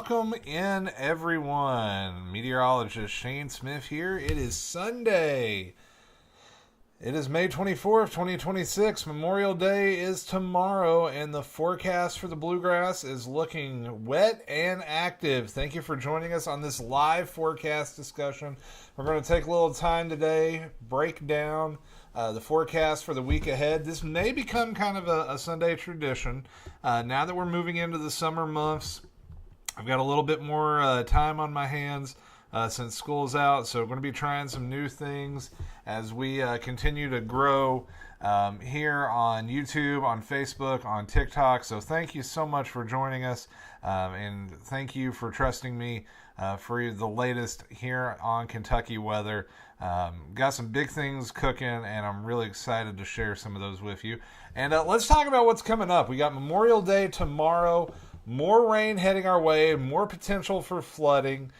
welcome in everyone. Meteorologist Shane Smith here. It is Sunday. It is May 24th, 2026. Memorial Day is tomorrow, and the forecast for the bluegrass is looking wet and active. Thank you for joining us on this live forecast discussion. We're going to take a little time today, break down the forecast for the week ahead. This may become kind of a Sunday tradition. Now that we're moving into the summer months, I've got a little bit more time on my hands since school's out, so we're going to be trying some new things as we continue to grow here on YouTube, on Facebook, on TikTok. So thank you so much for joining us, and thank you for trusting me for the latest here on Kentucky weather. Got some big things cooking, and I'm really excited to share some of those with you. And let's talk about what's coming up. We got Memorial Day tomorrow. More rain heading our way, more potential for flooding.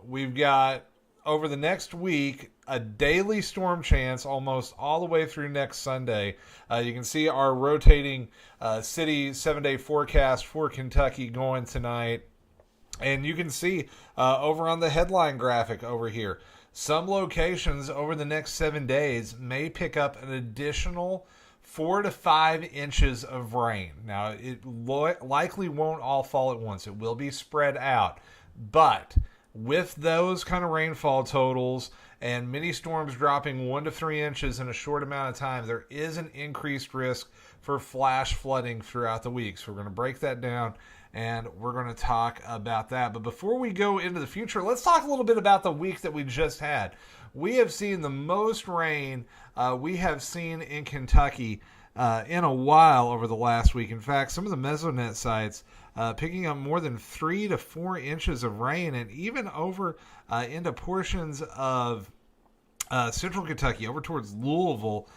We've got, over the next week, a daily storm chance almost all the way through next Sunday. You can see our rotating city 7-day forecast for Kentucky going tonight. And you can see over on the headline graphic over here, some locations over the next 7 days may pick up an additional 4 to 5 inches of rain. Now, it likely won't all fall at once. It will be spread out. But with those kind of rainfall totals and many storms dropping 1 to 3 inches in a short amount of time, there is an increased risk for flash flooding throughout the week. So we're going to break that down, and we're going to talk about that. But before we go into the future, let's talk a little bit about the week that we just had. We have seen the most rain we have seen in Kentucky in a while over the last week. In fact, some of the Mesonet sites picking up more than 3 to 4 inches of rain, and even over into portions of central Kentucky, over towards Louisville,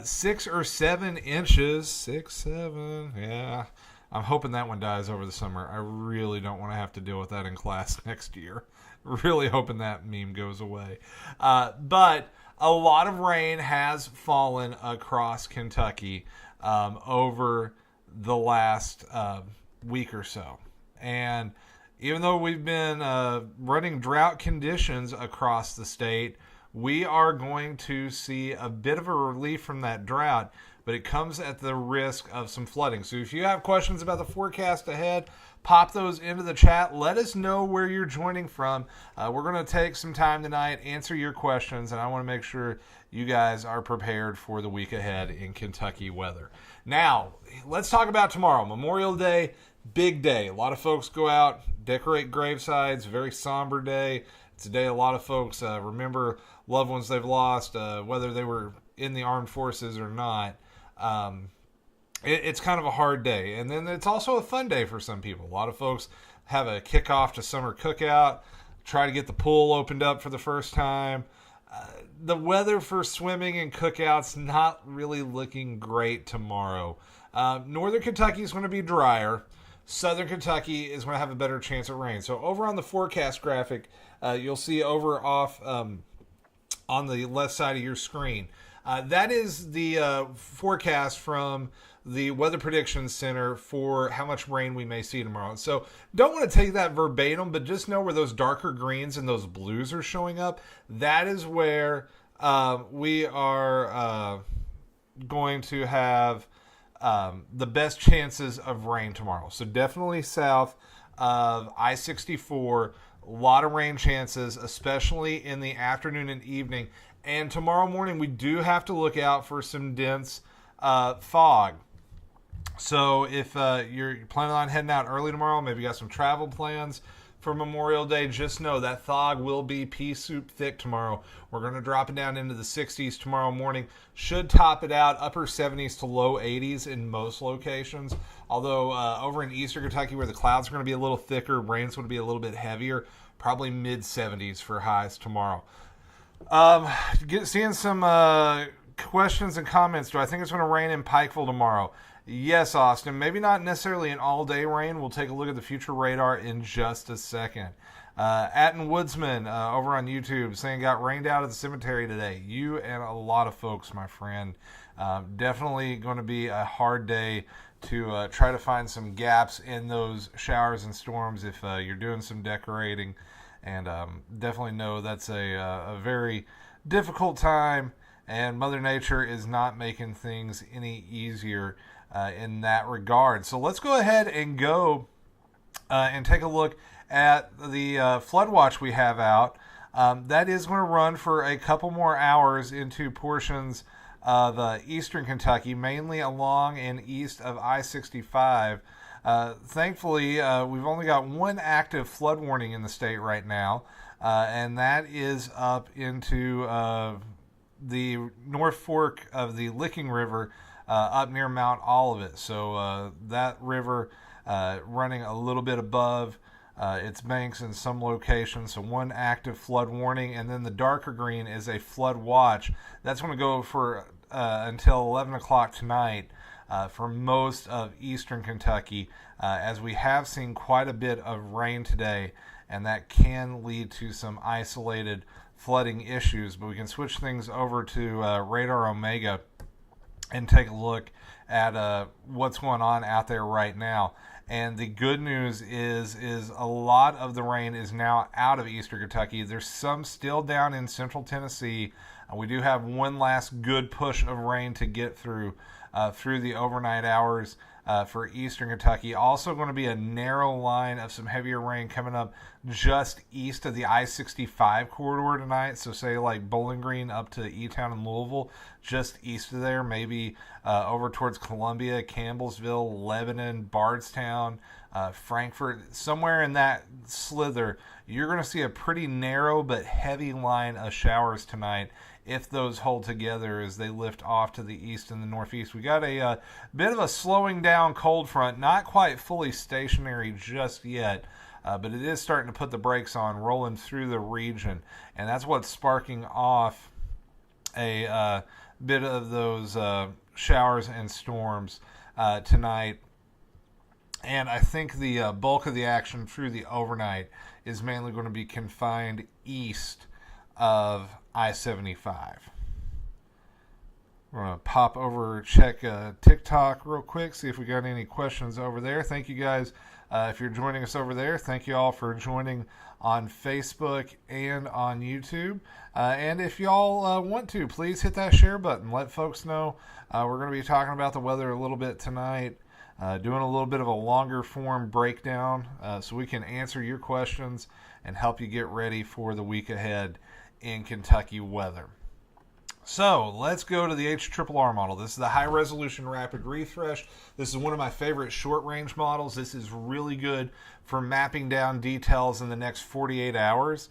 6 or 7 inches. 6, 7, yeah. I'm hoping that one dies over the summer. I really don't want to have to deal with that in class next year. Really hoping that meme goes away. But a lot of rain has fallen across Kentucky over the last week or so. And even though we've been running drought conditions across the state, we are going to see a bit of a relief from that drought, but it comes at the risk of some flooding. So if you have questions about the forecast ahead, pop those into the chat. Let us know where you're joining from. We're going to take some time tonight, answer your questions, and I want to make sure you guys are prepared for the week ahead in Kentucky weather. Now, let's talk about tomorrow. Memorial Day, big day. A lot of folks go out, decorate gravesides, very somber day. It's a day a lot of folks remember loved ones they've lost, whether they were in the armed forces or not. It's kind of a hard day. And then it's also a fun day for some people. A lot of folks have a kickoff to summer cookout, try to get the pool opened up for the first time. The weather for swimming and cookouts not really looking great tomorrow. Northern Kentucky is going to be drier. Southern Kentucky is going to have a better chance of rain. So over on the forecast graphic, you'll see over off on the left side of your screen. That is the forecast from the Weather Prediction Center for how much rain we may see tomorrow. So don't want to take that verbatim, but just know where those darker greens and those blues are showing up. That is where we are going to have the best chances of rain tomorrow. So definitely south of I-64, a lot of rain chances, especially in the afternoon and evening. And tomorrow morning, we do have to look out for some dense fog. So if you're planning on heading out early tomorrow, maybe you got some travel plans for Memorial Day, just know that fog will be pea soup thick tomorrow. We're going to drop it down into the 60s tomorrow morning. Should top it out upper 70s to low 80s in most locations. Although over in eastern Kentucky, where the clouds are going to be a little thicker, rain's going to be a little bit heavier, probably mid 70s for highs tomorrow. Seeing some questions and comments. Do I think it's going to rain in Pikeville tomorrow? Yes, Austin. Maybe not necessarily an all-day rain. We'll take a look at the future radar in just a second. Atten Woodsman over on YouTube saying got rained out at the cemetery today. You and a lot of folks, my friend. Definitely going to be a hard day to try to find some gaps in those showers and storms if you're doing some decorating. And definitely know that's a very difficult time, and Mother Nature is not making things any easier in that regard. So let's go ahead and go and take a look at the flood watch we have out. That is going to run for a couple more hours into portions of eastern Kentucky, mainly along and east of I-65. Thankfully, we've only got one active flood warning in the state right now, and that is up into the North Fork of the Licking River up near Mount Olivet. So that river running a little bit above its banks in some locations. So one active flood warning, and then the darker green is a flood watch. That's going to go for until 11 o'clock tonight for most of eastern Kentucky, as we have seen quite a bit of rain today, and that can lead to some isolated flooding issues. But we can switch things over to Radar Omega and take a look at what's going on out there right now. And the good news is a lot of the rain is now out of eastern Kentucky. There's some still down in central Tennessee. We do have one last good push of rain to get through the overnight hours for eastern Kentucky. Also going to be a narrow line of some heavier rain coming up just east of the I-65 corridor tonight. So say like Bowling Green up to E-Town and Louisville, just east of there, maybe over towards Columbia, Campbellsville, Lebanon, Bardstown, Frankfort, somewhere in that slither. You're going to see a pretty narrow but heavy line of showers tonight, if those hold together as they lift off to the east and the northeast. We got a bit of a slowing down cold front, not quite fully stationary just yet, but it is starting to put the brakes on, rolling through the region, and that's what's sparking off a bit of those showers and storms tonight. And I think the bulk of the action through the overnight is mainly going to be confined east of I-75. We're going to pop over, check TikTok real quick, see if we got any questions over there. Thank you guys if you're joining us over there. Thank you all for joining on Facebook and on YouTube. And if y'all want to, please hit that share button. Let folks know we're going to be talking about the weather a little bit tonight. Doing a little bit of a longer form breakdown so we can answer your questions and help you get ready for the week ahead in Kentucky weather. So let's go to the HRRR model. This is the high resolution rapid refresh. This is one of my favorite short range models. This is really good for mapping down details in the next 48 hours.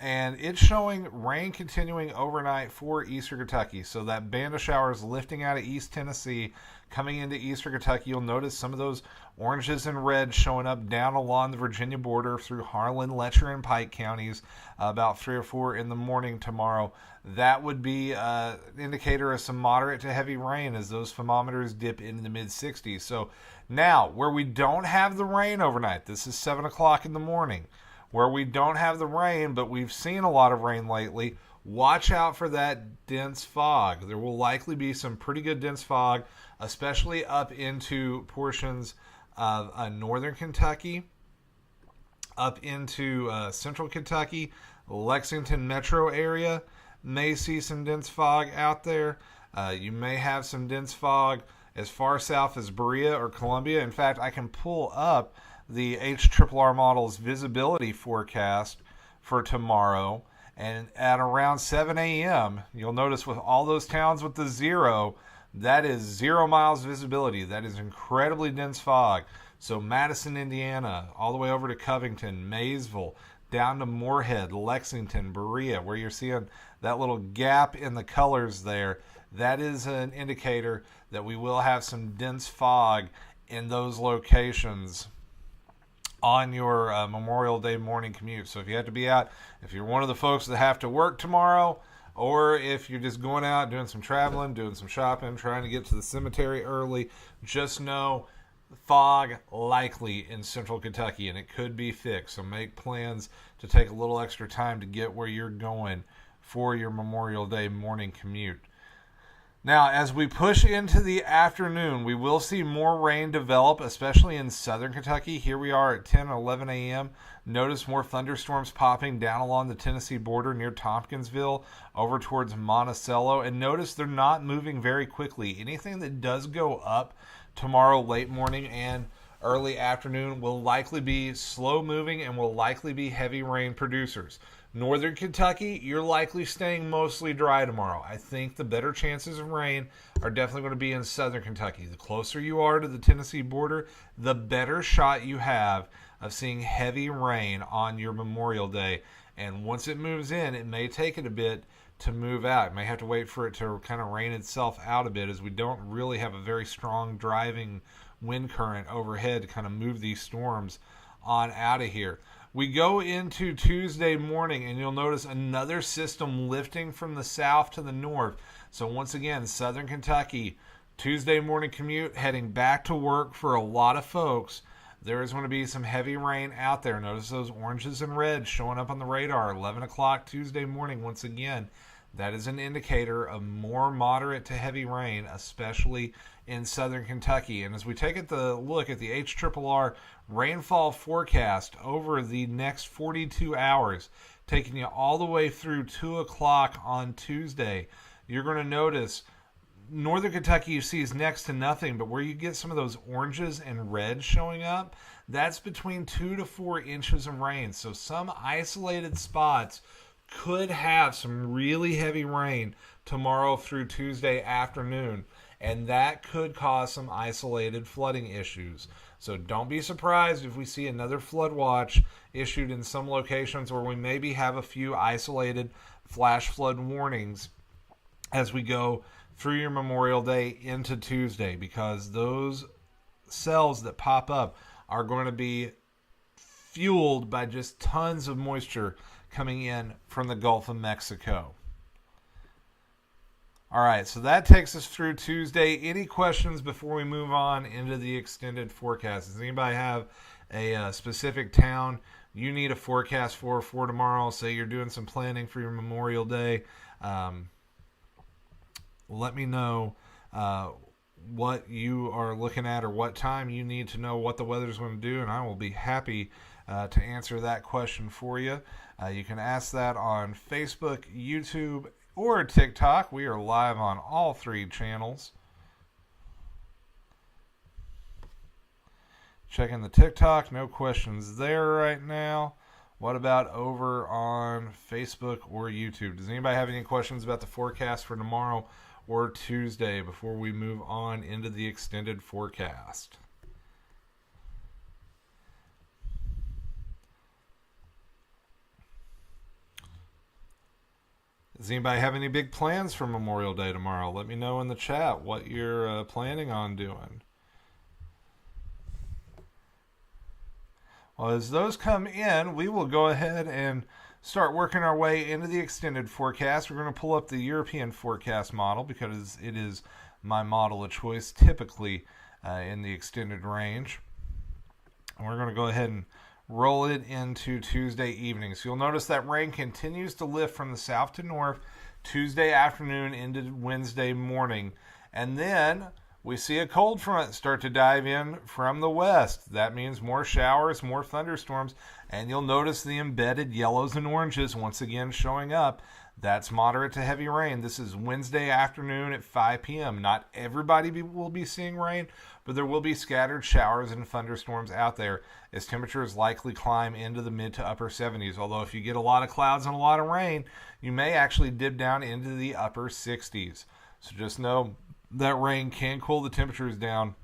And it's showing rain continuing overnight for eastern Kentucky. So that band of showers lifting out of East Tennessee, coming into eastern Kentucky. You'll notice some of those oranges and reds showing up down along the Virginia border through Harlan, Letcher, and Pike counties about 3 or 4 in the morning tomorrow. That would be an indicator of some moderate to heavy rain as those thermometers dip into the mid-60s. So now, where we don't have the rain overnight, this is 7 o'clock in the morning, where we don't have the rain, but we've seen a lot of rain lately, watch out for that dense fog. There will likely be some pretty good dense fog, especially up into portions of northern Kentucky, up into central Kentucky, Lexington metro area. May see some dense fog out there. You may have some dense fog as far south as Berea or Columbia. In fact, I can pull up the HRRR model's visibility forecast for tomorrow, and at around 7 a.m., you'll notice with all those towns with the 0, that is 0 miles visibility. That is incredibly dense fog. So Madison, Indiana, all the way over to Covington, Maysville, down to Moorhead, Lexington, Berea, where you're seeing that little gap in the colors there, that is an indicator that we will have some dense fog in those locations on your Memorial Day morning commute. So if you have to be out, if you're one of the folks that have to work tomorrow, Or if you're just going out, doing some traveling, doing some shopping, trying to get to the cemetery early, just know fog likely in central Kentucky, and it could be fixed. So make plans to take a little extra time to get where you're going for your Memorial Day morning commute. Now, as we push into the afternoon, we will see more rain develop, especially in southern Kentucky. Here we are at 10 or 11 a.m. Notice more thunderstorms popping down along the Tennessee border near Tompkinsville over towards Monticello. And notice they're not moving very quickly. Anything that does go up tomorrow late morning and early afternoon will likely be slow moving and will likely be heavy rain producers. Northern Kentucky, you're likely staying mostly dry tomorrow. I think the better chances of rain are definitely going to be in southern Kentucky. The closer you are to the Tennessee border, the better shot you have of seeing heavy rain on your Memorial Day. And once it moves in, it may take it a bit to move out. You may have to wait for it to kind of rain itself out a bit, as we don't really have a very strong driving wind current overhead to kind of move these storms on out of here. We go into Tuesday morning, and you'll notice another system lifting from the south to the north. So once again, southern Kentucky, Tuesday morning commute, heading back to work for a lot of folks. There is going to be some heavy rain out there. Notice those oranges and reds showing up on the radar. 11 o'clock Tuesday morning, once again. That is an indicator of more moderate to heavy rain, especially in southern Kentucky. And as we take a look at the HRRR rainfall forecast over the next 42 hours, taking you all the way through 2 o'clock on Tuesday, you're going to notice northern Kentucky you see is next to nothing, but where you get some of those oranges and reds showing up, that's between 2 to 4 inches of rain. So some isolated spots could have some really heavy rain tomorrow through Tuesday afternoon, and that could cause some isolated flooding issues. So don't be surprised if we see another flood watch issued in some locations, or we maybe have a few isolated flash flood warnings as we go through your Memorial Day into Tuesday, because those cells that pop up are going to be fueled by just tons of moisture coming in from the Gulf of Mexico. All right, so that takes us through Tuesday. Any questions before we move on into the extended forecast? Does anybody have a specific town you need a forecast for tomorrow? Say you're doing some planning for your Memorial Day. Let me know what you are looking at, or what time you need to know what the weather's going to do, and I will be happy to answer that question for you. You can ask that on Facebook, YouTube, or TikTok. We are live on all 3 channels. Checking the TikTok, no questions there right now. What about over on Facebook or YouTube? Does anybody have any questions about the forecast for tomorrow or Tuesday before we move on into the extended forecast? Does anybody have any big plans for Memorial Day tomorrow? Let me know in the chat what you're planning on doing. Well, as those come in, we will go ahead and start working our way into the extended forecast. We're going to pull up the European forecast model because it is my model of choice typically in the extended range. And we're going to go ahead and roll it into Tuesday evening. So you'll notice that rain continues to lift from the south to north Tuesday afternoon into Wednesday morning. And then we see a cold front start to dive in from the west. That means more showers, more thunderstorms, and you'll notice the embedded yellows and oranges once again showing up. That's moderate to heavy rain. This is Wednesday afternoon at 5 p.m. Not everybody will be seeing rain, but there will be scattered showers and thunderstorms out there as temperatures likely climb into the mid to upper 70s. Although if you get a lot of clouds and a lot of rain, you may actually dip down into the upper 60s. So just know that rain can cool the temperatures down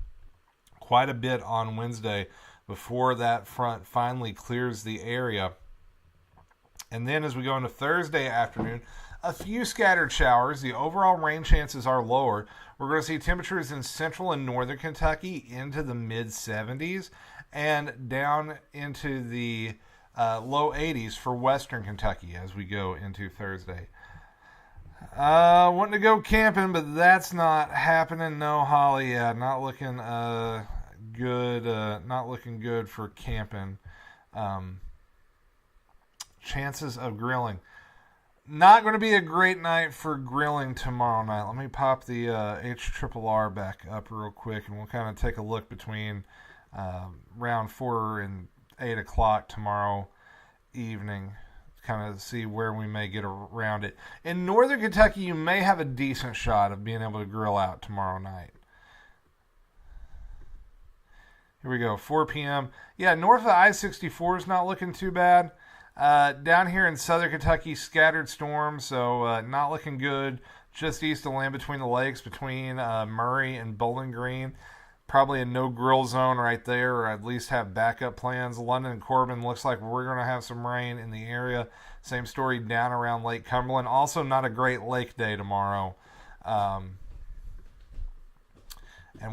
quite a bit on Wednesday before that front finally clears the area. And then as we go into Thursday afternoon, a few scattered showers. The overall rain chances are lower. We're going to see temperatures in central and northern Kentucky into the mid-70s and down into the low 80s for western Kentucky as we go into Thursday. Wanting to go camping, but that's not happening. No, Holly. Yeah, not looking good. Not looking good for camping. Chances of grilling. Not going to be a great night for grilling tomorrow night. Let me pop the HRRR back up real quick, and we'll kind of take a look between round 4 and 8 o'clock tomorrow evening. Kind of see where we may get around it. In northern Kentucky, you may have a decent shot of being able to grill out tomorrow night. Here we go, 4 p.m. Yeah, north of I-64 is not looking too bad. Down here in southern Kentucky, scattered storms, so not looking good. Just east of land between the lakes, between Murray and Bowling Green. Probably a no-grill zone right there, or at least have backup plans. London and Corbin looks like we're going to have some rain in the area. Same story down around Lake Cumberland. Also not a great lake day tomorrow. And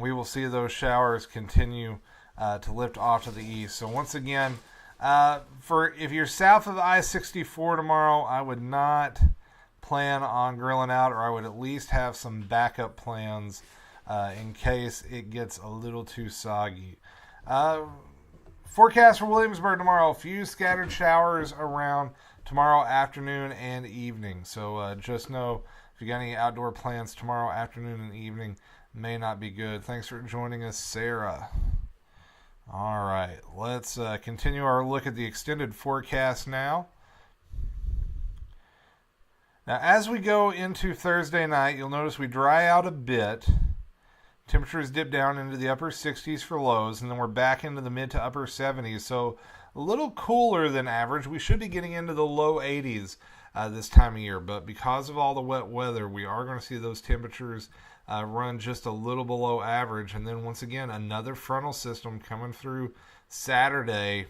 we will see those showers continue to lift off to the east. So once again, if you're south of I-64 tomorrow, I would not plan on grilling out, or I would at least have some backup plans in case it gets a little too soggy. Forecast for Williamsburg tomorrow: a few scattered showers around tomorrow afternoon and evening. So just know if you got any outdoor plans tomorrow afternoon and evening, may not be good. Thanks for joining us, Sarah. All right, let's continue our look at the extended forecast now. Now, as we go into Thursday night, you'll notice we dry out a bit. Temperatures dip down into the upper 60s for lows, and then we're back into the mid to upper 70s. So a little cooler than average. We should be getting into the low 80s this time of year, but because of all the wet weather, we are going to see those temperatures run just a little below average. And then once again, another frontal system coming through Saturday,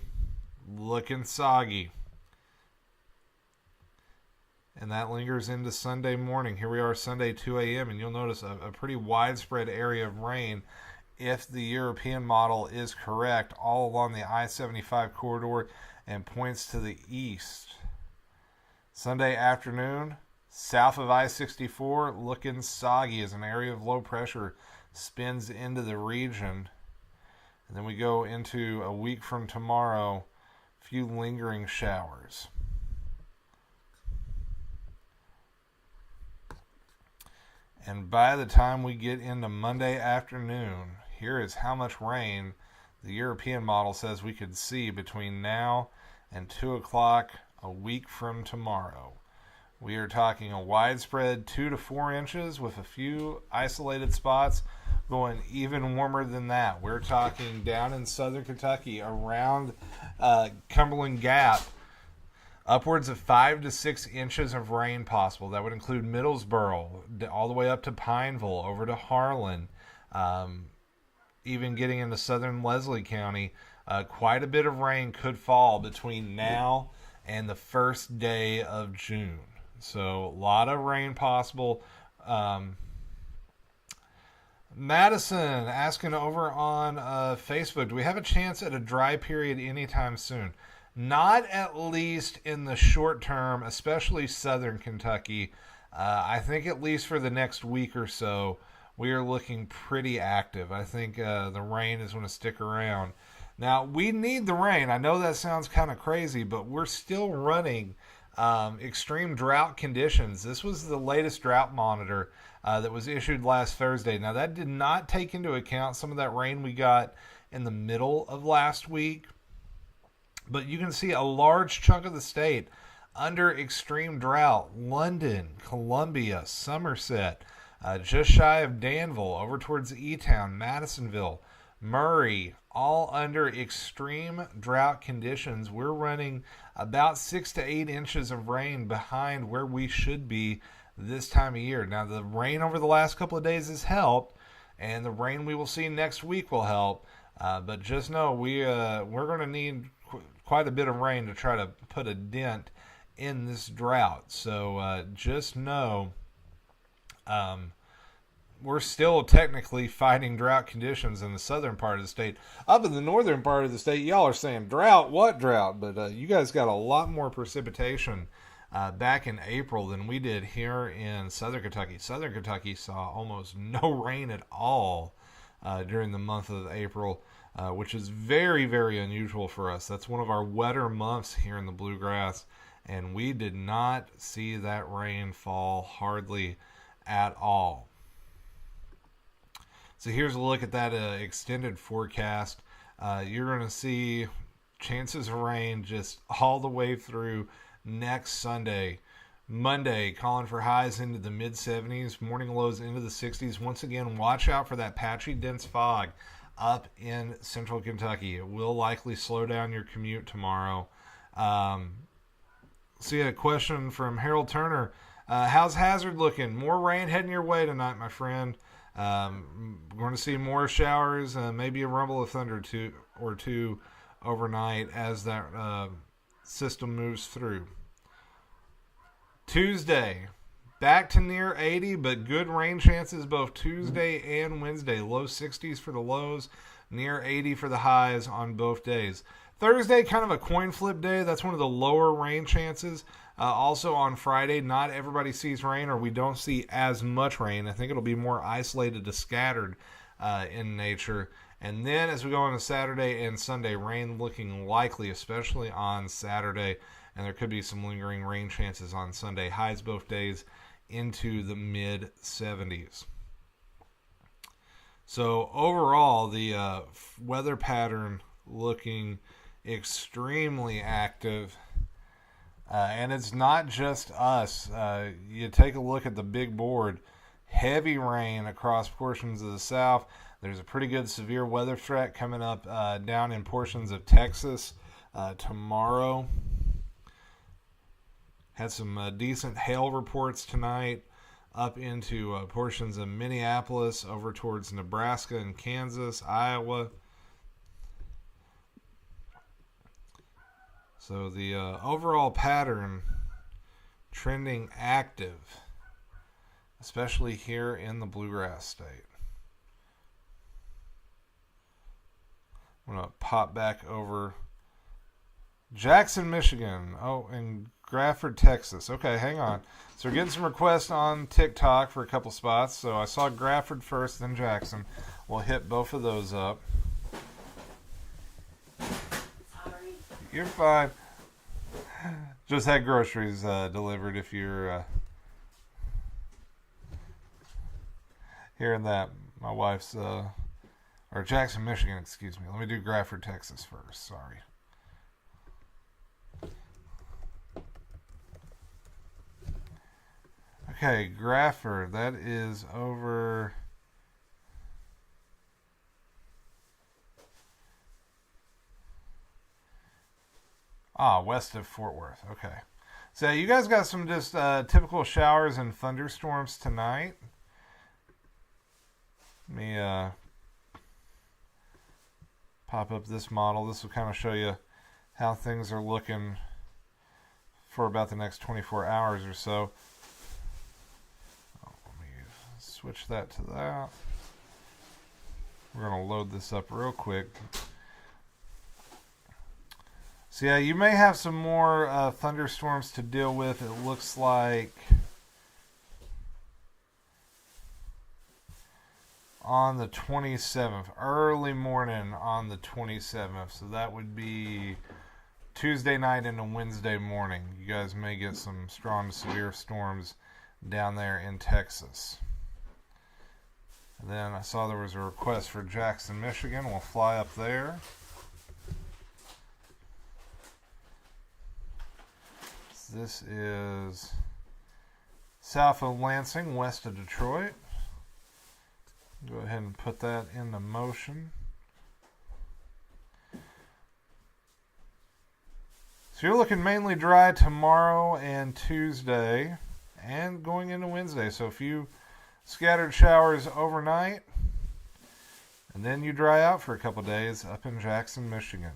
looking soggy. And that lingers into Sunday morning. Here we are, Sunday, 2 a.m., and you'll notice a pretty widespread area of rain, if the European model is correct, all along the I-75 corridor and points to the east. Sunday afternoon, south of I-64, looking soggy as an area of low pressure spins into the region. And then we go into a week from tomorrow, a few lingering showers. And by the time we get into Monday afternoon, here is how much rain the European model says we could see between now and 2 o'clock a week from tomorrow. We are talking a widespread 2 to 4 inches with a few isolated spots going even warmer than that. We're talking down in southern Kentucky around Cumberland Gap, upwards of 5 to 6 inches of rain possible. That would include Middlesboro, all the way up to Pineville, over to Harlan, even getting into southern Leslie County. Quite a bit of rain could fall between now and the first day of June. So a lot of rain possible. Madison asking over on Facebook, do we have a chance at a dry period anytime soon? Not at least in the short term, especially southern Kentucky. I think at least for the next week or so, we are looking pretty active. I think the rain is going to stick around. Now, we need the rain. I know that sounds kind of crazy, but we're still running extreme drought conditions. This was the latest drought monitor that was issued last Thursday. Now, that did not take into account some of that rain we got in the middle of last week. But you can see a large chunk of the state under extreme drought. London, Columbia, Somerset, just shy of Danville, over towards E-Town, Madisonville, Murray, all under extreme drought conditions. We're running about 6 to 8 inches of rain behind where we should be this time of year. Now, the rain over the last couple of days has helped, and the rain we will see next week will help. But just know we're going to need quite a bit of rain to try to put a dent in this drought. So just know we're still technically fighting drought conditions in the southern part of the state. Up in the northern part of the state, y'all are saying drought? What drought? But you guys got a lot more precipitation back in April than we did here in Southern Kentucky. Southern Kentucky saw almost no rain at all during the month of April, which is very, very unusual for us. That's one of our wetter months here in the Bluegrass, and we did not see that rain fall hardly at all. So here's a look at that extended forecast. You're going to see chances of rain just all the way through next Sunday. Monday, calling for highs into the mid-70s, morning lows into the 60s. Once again, watch out for that patchy, dense fog up in central Kentucky. It will likely slow down your commute tomorrow. See a question from Harold Turner. How's Hazard looking? More rain heading your way tonight, my friend. We're going to see more showers, maybe a rumble of thunder or two overnight as that system moves through. Tuesday, back to near 80, but good rain chances both Tuesday and Wednesday. Low 60s for the lows, near 80 for the highs on both days. Thursday, kind of a coin flip day. That's one of the lower rain chances. Also on Friday, not everybody sees rain, or we don't see as much rain. I think it'll be more isolated to scattered in nature. And then as we go on to Saturday and Sunday, rain looking likely, especially on Saturday. And there could be some lingering rain chances on Sunday. Highs both days into the mid-70s. So overall, the weather pattern looking extremely active. And it's not just us. You take a look at the big board. Heavy rain across portions of the south. There's a pretty good severe weather threat coming up down in portions of Texas tomorrow. Had some decent hail reports tonight up into portions of Minneapolis, over towards Nebraska and Kansas, Iowa. So the overall pattern trending active, especially here in the Bluegrass state. I'm going to pop back over Jackson, Michigan. Oh, and Grafford, Texas. Okay, hang on. So we're getting some requests on TikTok for a couple spots. So I saw Grafford first, then Jackson. We'll hit both of those up. Sorry. You're fine. Just had groceries delivered if you're hearing that. My wife's, or Jackson, Michigan, excuse me. Let me do Grafford, Texas first. Sorry. Okay, Grafford, that is over. West of Fort Worth. Okay. So you guys got some just typical showers and thunderstorms tonight. Let me pop up this model. This will kind of show you how things are looking for about the next 24 hours or so. Let me switch that to that. We're going to load this up real quick. So yeah, you may have some more thunderstorms to deal with. It looks like on the 27th, early morning on the 27th. So that would be Tuesday night into Wednesday morning. You guys may get some strong to severe storms down there in Texas. And then I saw there was a request for Jackson, Michigan. We'll fly up there. This is south of Lansing, west of Detroit. Go ahead and put that into motion. So you're looking mainly dry tomorrow and Tuesday and going into Wednesday. So a few scattered showers overnight, and then you dry out for a couple days up in Jackson, Michigan.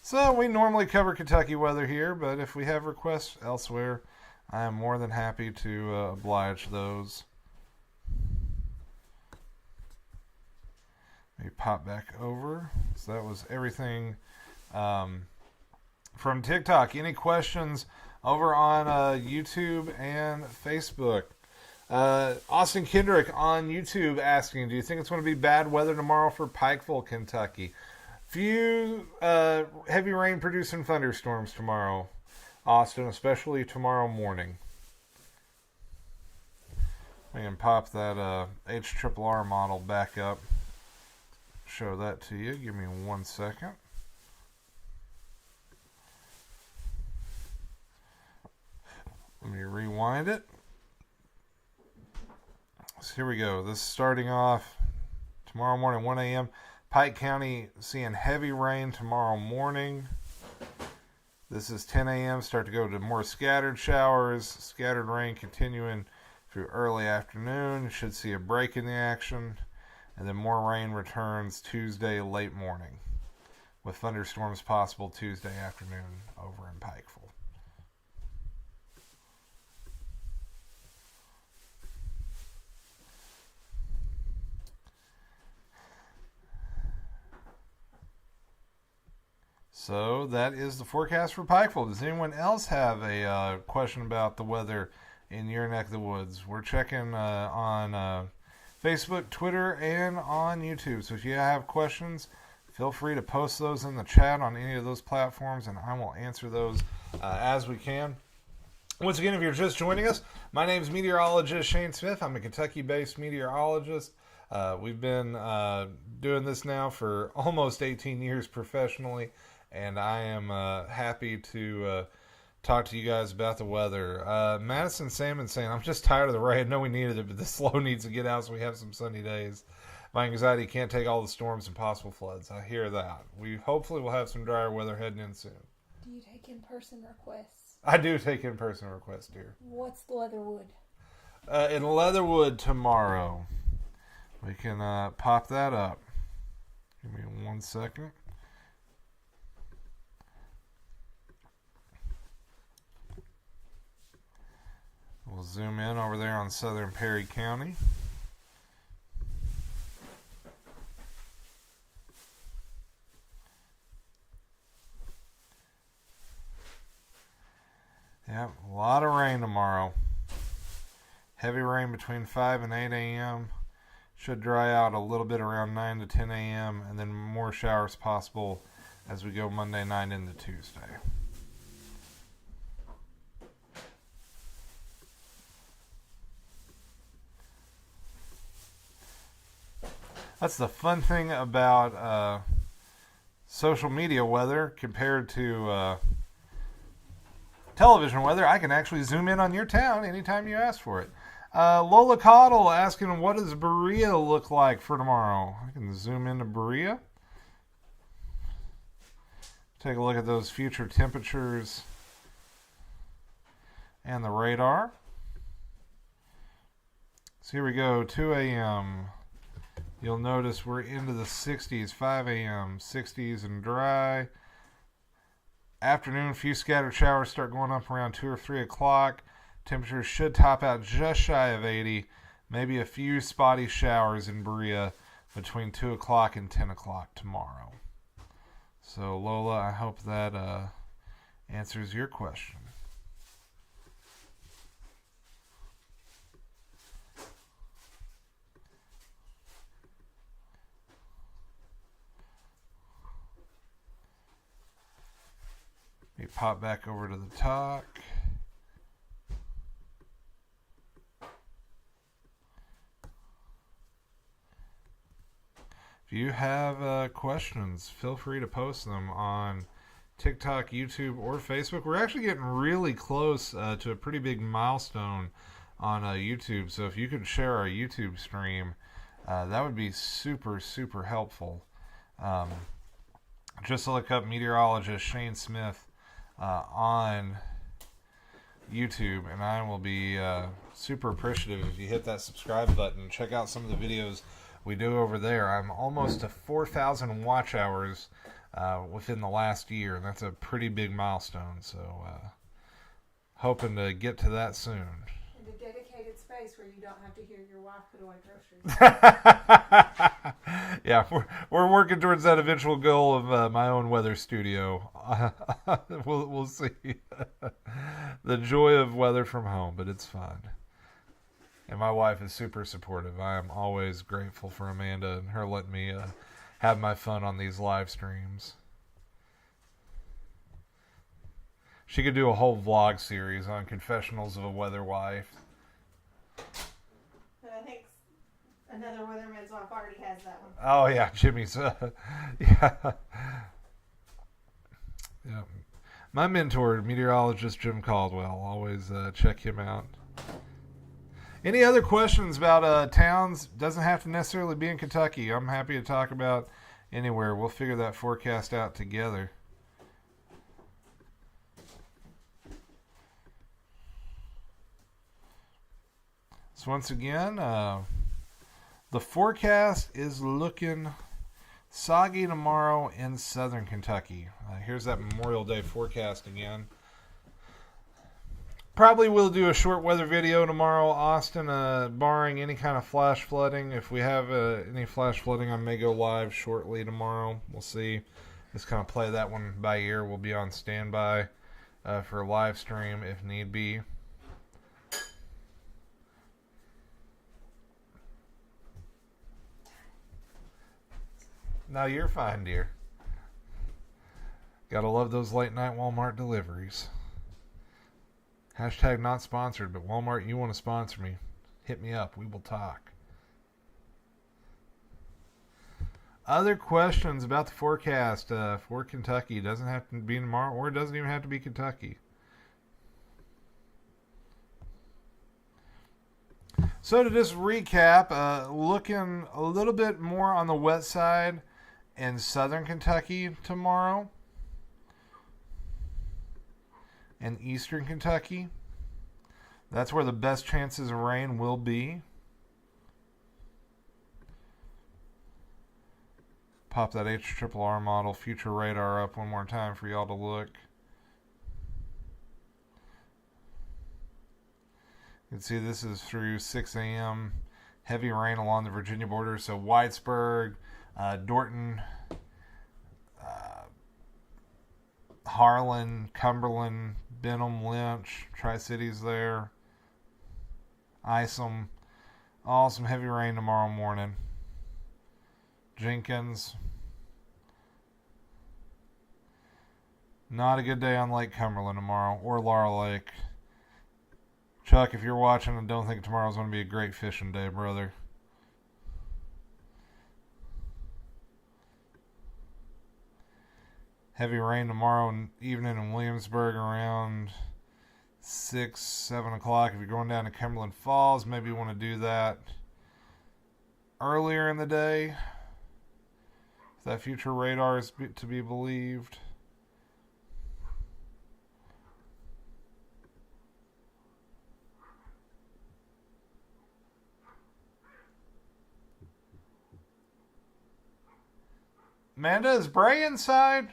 So we normally cover Kentucky weather here, but if we have requests elsewhere, I am more than happy to oblige those. Let me pop back over. So that was everything from TikTok. Any questions over on YouTube and Facebook? Austin Kendrick on YouTube asking, do you think it's going to be bad weather tomorrow for Pikeville, Kentucky? Few heavy rain producing thunderstorms tomorrow, Austin, especially tomorrow morning. We can pop that HRRR model back up. Show that to you. Give me 1 second. Let me rewind it. So here we go. This is starting off tomorrow morning, 1 a.m. Pike County seeing heavy rain tomorrow morning. This is 10 a.m. Start to go to more scattered showers. Scattered rain continuing through early afternoon. Should see a break in the action. And then more rain returns Tuesday late morning, with thunderstorms possible Tuesday afternoon over in Pikeville. So that is the forecast for Pikeville. Does anyone else have a question about the weather in your neck of the woods? We're checking on Facebook, Twitter, and on YouTube. So if you have questions, feel free to post those in the chat on any of those platforms, and I will answer those as we can. Once again, if you're just joining us, my name is Meteorologist Shane Smith. I'm a Kentucky-based meteorologist. We've been doing this now for almost 18 years professionally, and I am happy to talk to you guys about the weather. Madison Salmon saying, I'm just tired of the rain. I know we needed it, but this low needs to get out so we have some sunny days. My anxiety can't take all the storms and possible floods. I hear that. We hopefully will have some drier weather heading in soon. Do you take in-person requests? I do take in-person requests, dear. What's Leatherwood? In Leatherwood tomorrow. We can pop that up. Give me 1 second. We'll zoom in over there on southern Perry County. Yep, a lot of rain tomorrow. Heavy rain between 5 and 8 a.m. Should dry out a little bit around 9 to 10 a.m. and then more showers possible as we go Monday night into Tuesday. That's the fun thing about social media weather compared to television weather. I can actually zoom in on your town anytime you ask for it. Lola Cottle asking, what does Berea look like for tomorrow? I can zoom into Berea. Take a look at those future temperatures and the radar. So here we go, 2 a.m. You'll notice we're into the 60s, 5 a.m., 60s and dry. Afternoon, few scattered showers start going up around 2 or 3 o'clock. Temperatures should top out just shy of 80. Maybe a few spotty showers in Berea between 2 o'clock and 10 o'clock tomorrow. So, Lola, I hope that answers your question. Let me pop back over to the talk. If you have questions, feel free to post them on TikTok, YouTube, or Facebook. We're actually getting really close to a pretty big milestone on YouTube. So if you could share our YouTube stream, that would be super, super helpful. Just look up Meteorologist Shane Smith on YouTube, and I will be super appreciative if you hit that subscribe button. Check out some of the videos we do over there. I'm almost to 4,000 watch hours within the last year, and that's a pretty big milestone. So hoping to get to that soon. And a dedicated space place where you don't have to hear your wife put away groceries. Yeah, we're working towards that eventual goal of my own weather studio. We'll see. The joy of weather from home, but it's fun. And my wife is super supportive. I am always grateful for Amanda and her letting me have my fun on these live streams. She could do a whole vlog series on Confessionals of a Weather Wife. And I think another weatherman's wife already has that one. Oh yeah, Jimmy's. Yeah. Yeah. My mentor, meteorologist Jim Caldwell. Always check him out. Any other questions about towns? Doesn't have to necessarily be in Kentucky. I'm happy to talk about anywhere. We'll figure that forecast out together. So once again, the forecast is looking soggy tomorrow in southern Kentucky. Here's that Memorial Day forecast again. Probably will do a short weather video tomorrow, Austin, barring any kind of flash flooding. If we have any flash flooding, I may go live shortly tomorrow. We'll see. Just kind of play that one by ear. We'll be on standby for a live stream if need be. No, you're fine, dear. Gotta love those late night Walmart deliveries. Hashtag not sponsored, but Walmart, you want to sponsor me? Hit me up. We will talk. Other questions about the forecast for Kentucky? It doesn't have to be tomorrow, or it doesn't even have to be Kentucky. So to just recap, looking a little bit more on the wet side in southern Kentucky tomorrow and eastern Kentucky. That's where the best chances of rain will be. Pop that HRRR model future radar up one more time for y'all to look. You can see this is through 6 a.m. Heavy rain along the Virginia border. So Whitesburg, Dorton, Harlan, Cumberland, Benham, Lynch, Tri-Cities there, Isom. All some heavy rain tomorrow morning. Jenkins. Not a good day on Lake Cumberland tomorrow or Laurel Lake. Chuck, if you're watching, I don't think tomorrow's going to be a great fishing day, brother. Heavy rain tomorrow evening in Williamsburg around 6, 7 o'clock. If you're going down to Cumberland Falls, maybe you want to do that earlier in the day. If that future radar is to be believed. Amanda, is Bray inside?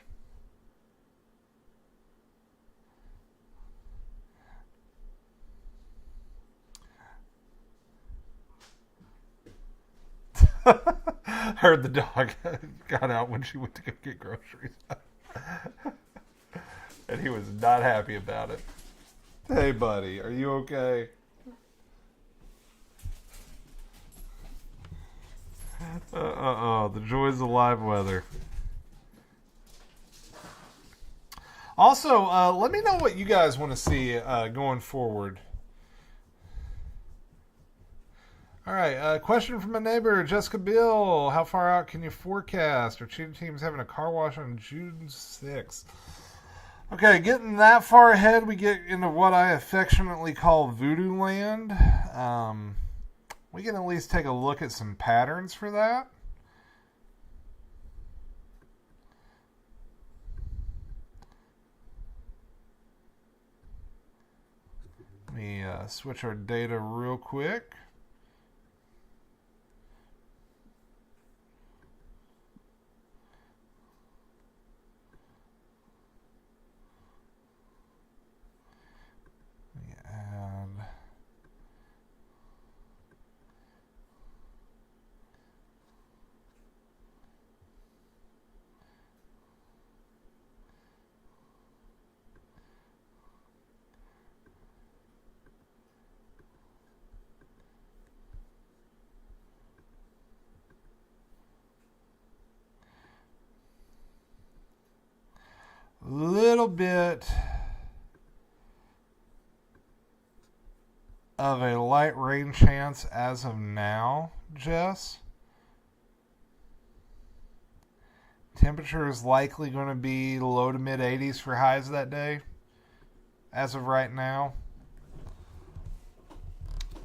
Heard the dog got out when she went to go get groceries. And he was not happy about it. Hey, buddy, are you okay? The joys of live weather. Also, let me know what you guys want to see going forward. All right, question from a neighbor, Jessica Bill. How far out can you forecast? Our cheating team's having a car wash on June 6th. Okay, getting that far ahead, we get into what I affectionately call voodoo land. We can at least take a look at some patterns for that. Let me switch our data real quick. Let me add bit of a light rain chance as of now, Jess. Temperature is likely going to be low to mid 80s for highs that day, as of right now.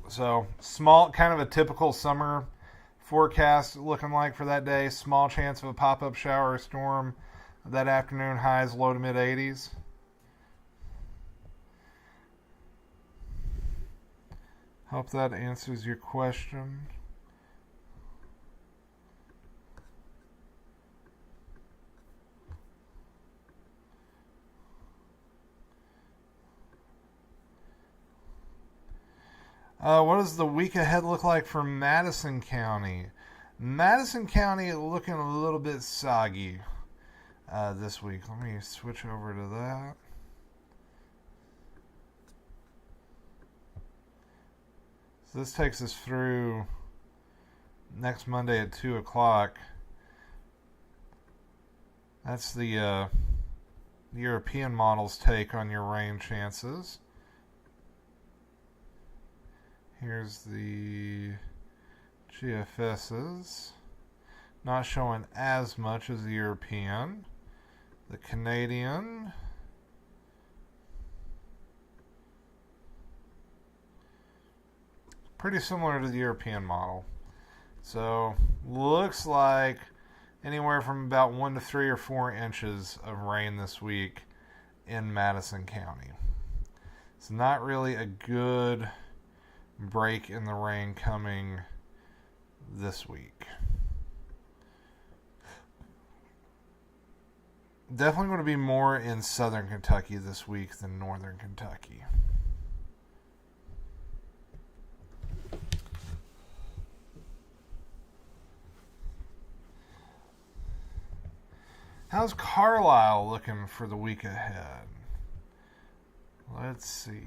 So, small, kind of a typical summer forecast looking like for that day. Small chance of a pop-up shower or storm that afternoon. Highs low to mid 80s. Hope that answers your question. What does the week ahead look like for Madison County? Madison County looking a little bit soggy this week. Let me switch over to that. So this takes us through next Monday at 2 o'clock. That's the European model's take on your rain chances. Here's the GFS's. Not showing as much as the European. The Canadian. Pretty similar to the European model. So, looks like anywhere from about 1 to 3 or 4 inches of rain this week in Madison County. It's not really a good break in the rain coming this week. Definitely going to be more in southern Kentucky this week than northern Kentucky. How's Carlisle looking for the week ahead? Let's see.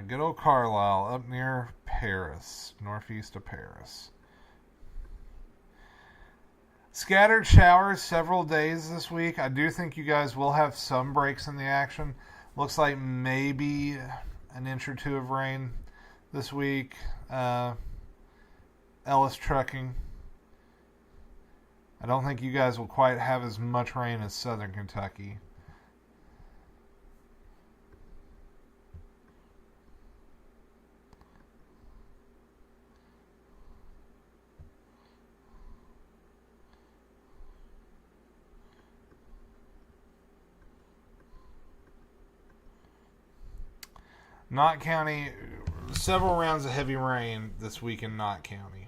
Good old Carlisle, up near Paris, northeast of Paris. Scattered showers several days this week. I do think you guys will have some breaks in the action. Looks like maybe an inch or two of rain this week. Ellis Trucking. I don't think you guys will quite have as much rain as southern Kentucky. Knott County, several rounds of heavy rain this week in Knott County.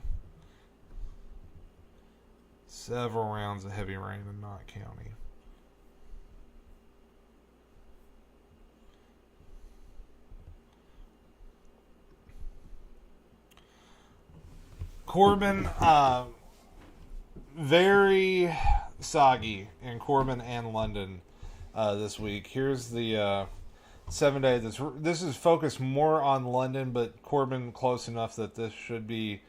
Several rounds of heavy rain in Knott County. Corbin, very soggy in Corbin and London this week. Here's the 7-day. This is focused more on London, but Corbin close enough that this should be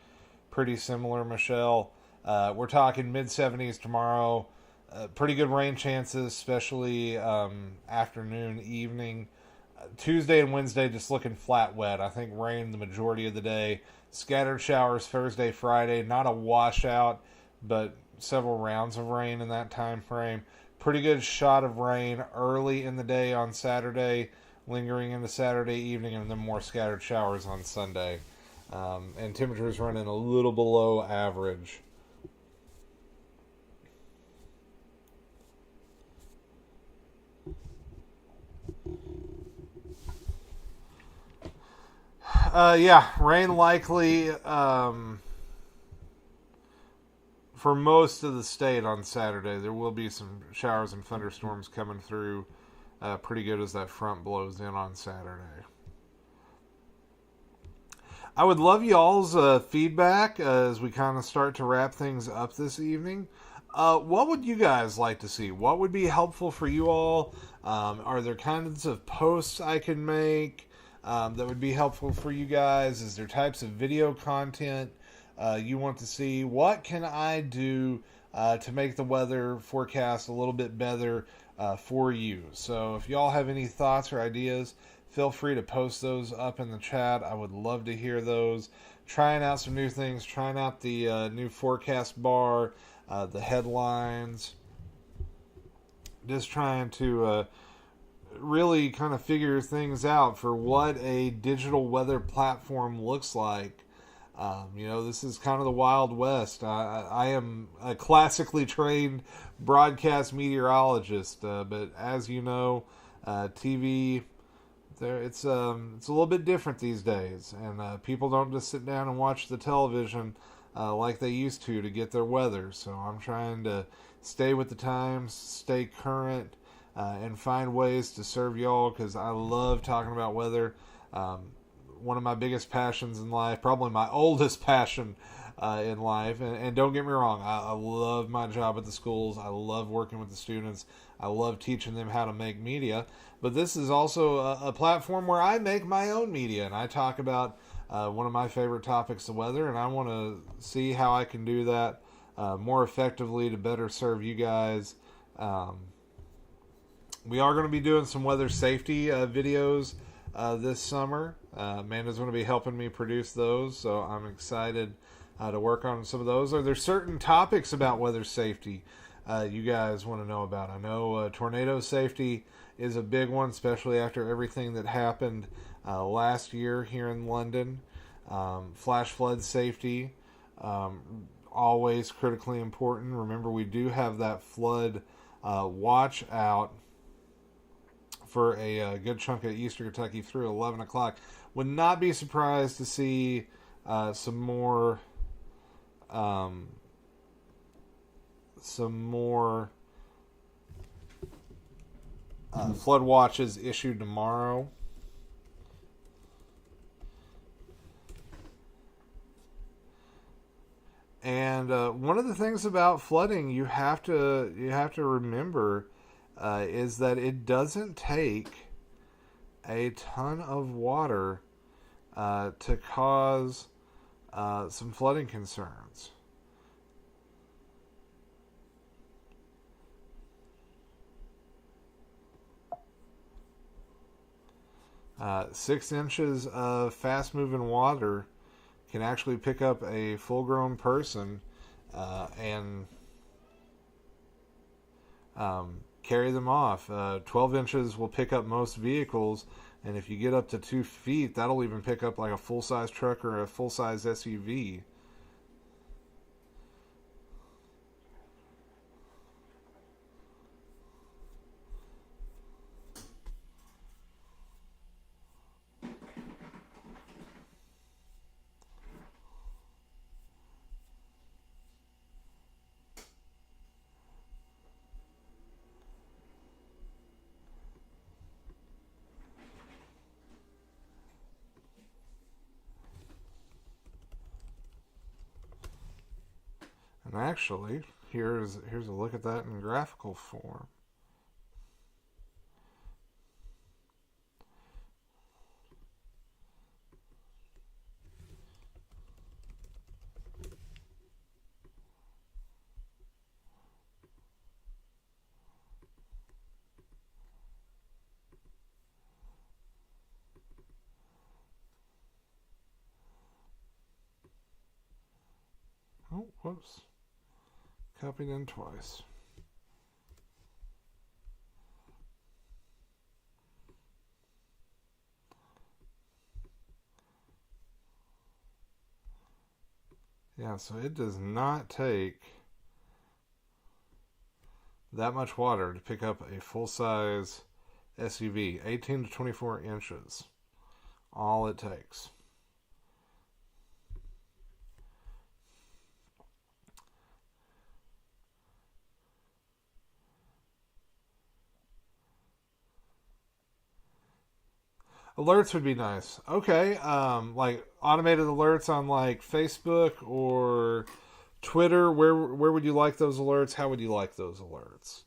pretty similar, Michelle. We're talking mid-70s tomorrow. Pretty good rain chances, especially afternoon, evening. Tuesday and Wednesday just looking flat wet. I think rain the majority of the day. Scattered showers Thursday, Friday. Not a washout, but several rounds of rain in that time frame. Pretty good shot of rain early in the day on Saturday, lingering into Saturday evening, and then more scattered showers on Sunday. And temperatures running a little below average. Rain likely for most of the state on Saturday. There will be some showers and thunderstorms coming through pretty good as that front blows in on Saturday. I would love y'all's feedback as we kind of start to wrap things up this evening. What would you guys like to see? What would be helpful for you all? Are there kinds of posts I can make? that would be helpful for you guys? Is there types of video content you want to see? What can I do to make the weather forecast a little bit better for you? So if y'all have any thoughts or ideas, feel free to post those up in the chat. I would love to hear those. Trying out some new things, trying out the new forecast bar, the headlines. Just trying to really kind of figure things out for what a digital weather platform looks like. This is kind of the Wild West. I am a classically trained broadcast meteorologist, but as you know, TV, it's a little bit different these days, and people don't just sit down and watch the television like they used to get their weather. So I'm trying to stay with the times, stay current, and find ways to serve y'all, because I love talking about weather. One of my biggest passions in life, probably my oldest passion in life. And don't get me wrong, I love my job at the schools. I love working with the students. I love teaching them how to make media. But this is also a platform where I make my own media, and I talk about one of my favorite topics, the weather, and I want to see how I can do that more effectively to better serve you guys. We are going to be doing some weather safety videos this summer. Amanda's going to be helping me produce those, so I'm excited to work on some of those. Are there certain topics about weather safety you guys want to know about? I know tornado safety is a big one, especially after everything that happened last year here in London. Flash flood safety, always critically important. Remember, we do have that flood watch out for a good chunk of Eastern Kentucky through 11 o'clock. Would not be surprised to see some more flood watches issued tomorrow. And one of the things about flooding you have to remember is that it doesn't take a ton of water to cause some flooding concerns. Uh, 6 inches of fast-moving water can actually pick up a full-grown person and carry them off. 12 inches will pick up most vehicles, and if you get up to 2 feet, that'll even pick up like a full-size truck or a full-size SUV. And actually, here's a look at that in graphical form. Oh, whoops. Copied in twice. Yeah, so it does not take that much water to pick up a full-size SUV. 18 to 24 inches. All it takes. Alerts would be nice. Okay, like automated alerts on like Facebook or Twitter. Where would you like those alerts? How would you like those alerts?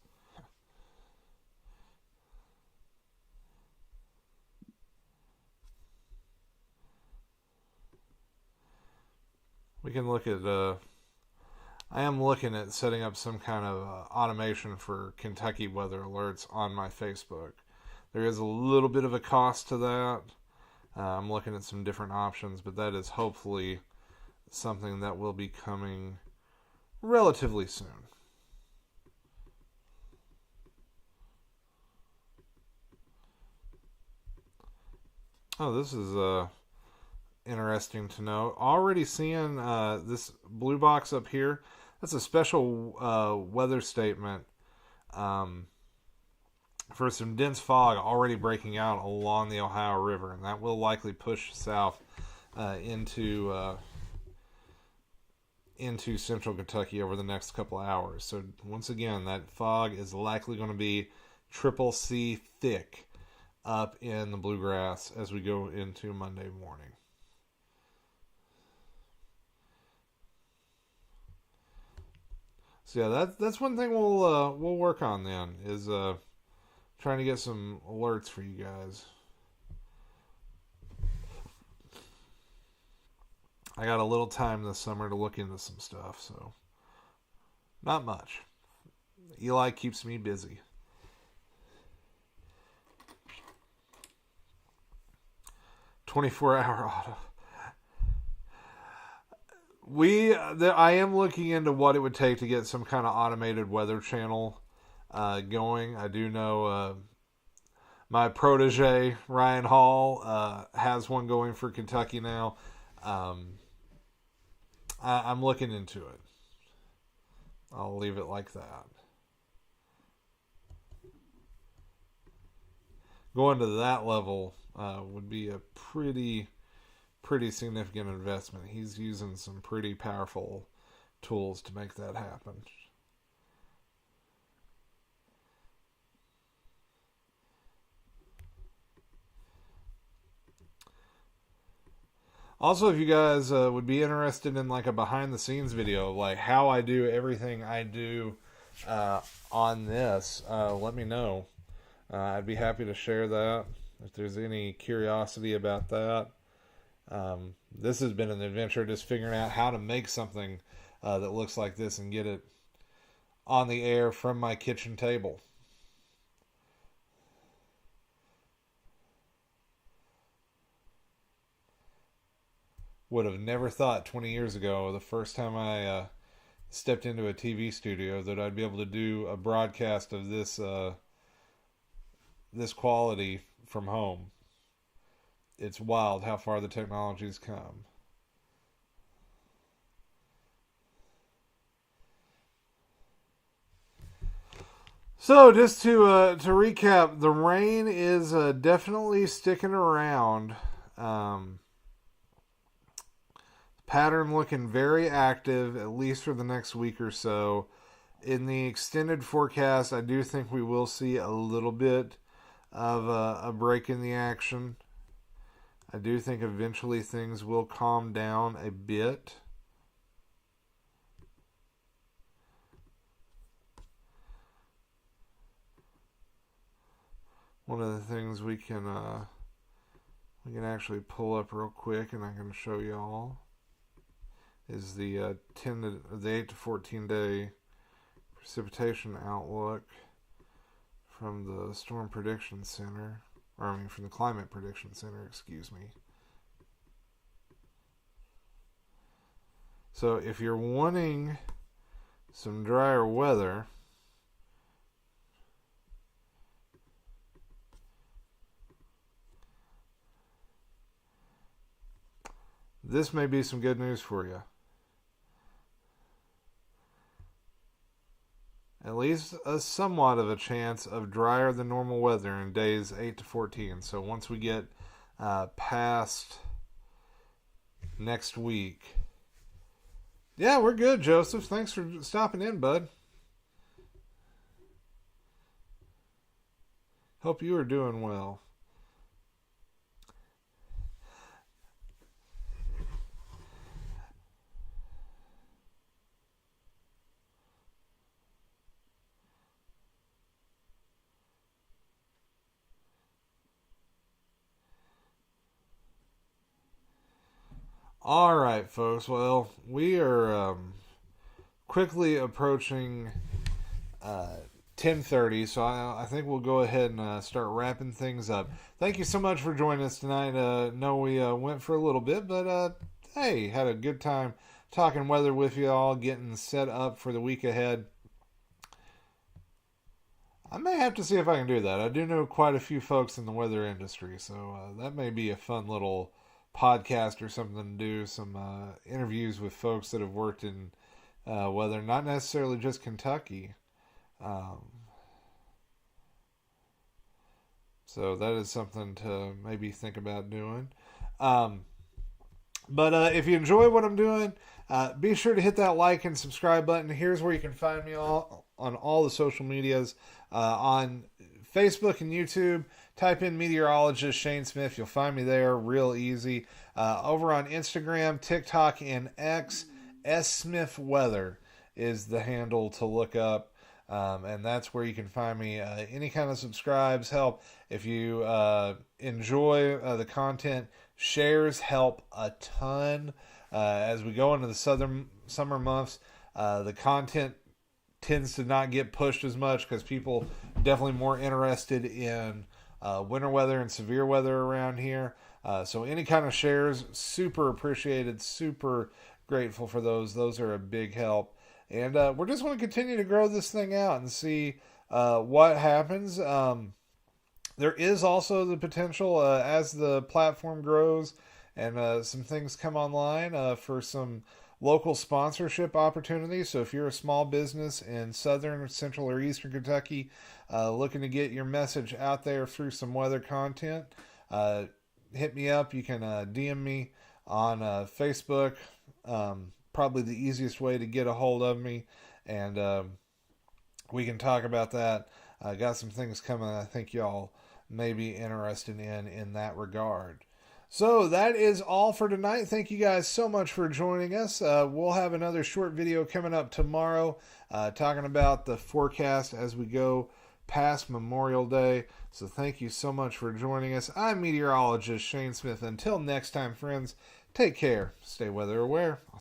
We can look at. I am looking at setting up some kind of automation for Kentucky weather alerts on my Facebook. There is a little bit of a cost to that. I'm looking at some different options, but that is hopefully something that will be coming relatively soon. Oh, this is interesting to know. Already seeing this blue box up here. That's a special weather statement for some dense fog already breaking out along the Ohio River, and that will likely push south into central Kentucky over the next couple of hours. So once again, that fog is likely going to be triple C thick up in the bluegrass as we go into Monday morning. So yeah, that's one thing we'll work on then is trying to get some alerts for you guys. I got a little time this summer to look into some stuff, so not much. Eli keeps me busy. "24-hour auto." I am looking into what it would take to get some kind of automated weather channel going. I do know my protege Ryan Hall has one going for Kentucky now. I'm looking into it. I'll leave it like that. Going to that level would be a pretty significant investment. He's using some pretty powerful tools to make that happen. Also, if you guys would be interested in like a behind the scenes video, like how I do everything I do on this, let me know. I'd be happy to share that if there's any curiosity about that. This has been an adventure just figuring out how to make something that looks like this and get it on the air from my kitchen table. Would have never thought 20 years ago, the first time I stepped into a TV studio, that I'd be able to do a broadcast of this this quality from home. It's wild how far the technology's come. So just to recap, the rain is definitely sticking around. Pattern looking very active, at least for the next week or so. In the extended forecast, I do think we will see a little bit of a break in the action. I do think eventually things will calm down a bit. One of the things we can actually pull up real quick, and I can show y'all, is the 8 to 14 day precipitation outlook from the Storm Prediction Center, from the Climate Prediction Center, excuse me. So if you're wanting some drier weather, this may be some good news for you. At least a somewhat of a chance of drier than normal weather in days 8 to 14. So once we get past next week. Yeah, we're good, Joseph. Thanks for stopping in, bud. Hope you are doing well. All right, folks. Well, we are quickly approaching 10:30, so I think we'll go ahead and start wrapping things up. Thank you so much for joining us tonight. Know we went for a little bit, but hey, had a good time talking weather with you all, getting set up for the week ahead. I may have to see if I can do that. I do know quite a few folks in the weather industry, so that may be a fun little podcast or something to do. Some interviews with folks that have worked in weather, not necessarily just Kentucky. Um, so that is something to maybe think about doing. Um, but if you enjoy what I'm doing, be sure to hit that like and subscribe button. Here's where you can find me all on all the social medias. On Facebook and YouTube, type in Meteorologist Shane Smith. You'll find me there real easy. Over on Instagram, TikTok, and X, S Smith Weather is the handle to look up. And that's where you can find me. Any kind of subscribes help. If you enjoy the content, shares help a ton. As we go into the summer months, the content tends to not get pushed as much because people are definitely more interested in winter weather and severe weather around here. So any kind of shares, super appreciated, super grateful for those. Those are a big help. And we're just going to continue to grow this thing out and see what happens. There is also the potential as the platform grows and some things come online for some local sponsorship opportunities. So if you're a small business in southern, central, or eastern Kentucky looking to get your message out there through some weather content, hit me up. You can DM me on Facebook. Probably the easiest way to get a hold of me, and we can talk about that. I got some things coming I think y'all may be interested in that regard. So that is all for tonight. Thank you guys so much for joining us. We'll have another short video coming up tomorrow talking about the forecast as we go past Memorial Day. So thank you so much for joining us. I'm meteorologist Shane Smith. Until next time, friends, take care. Stay weather aware.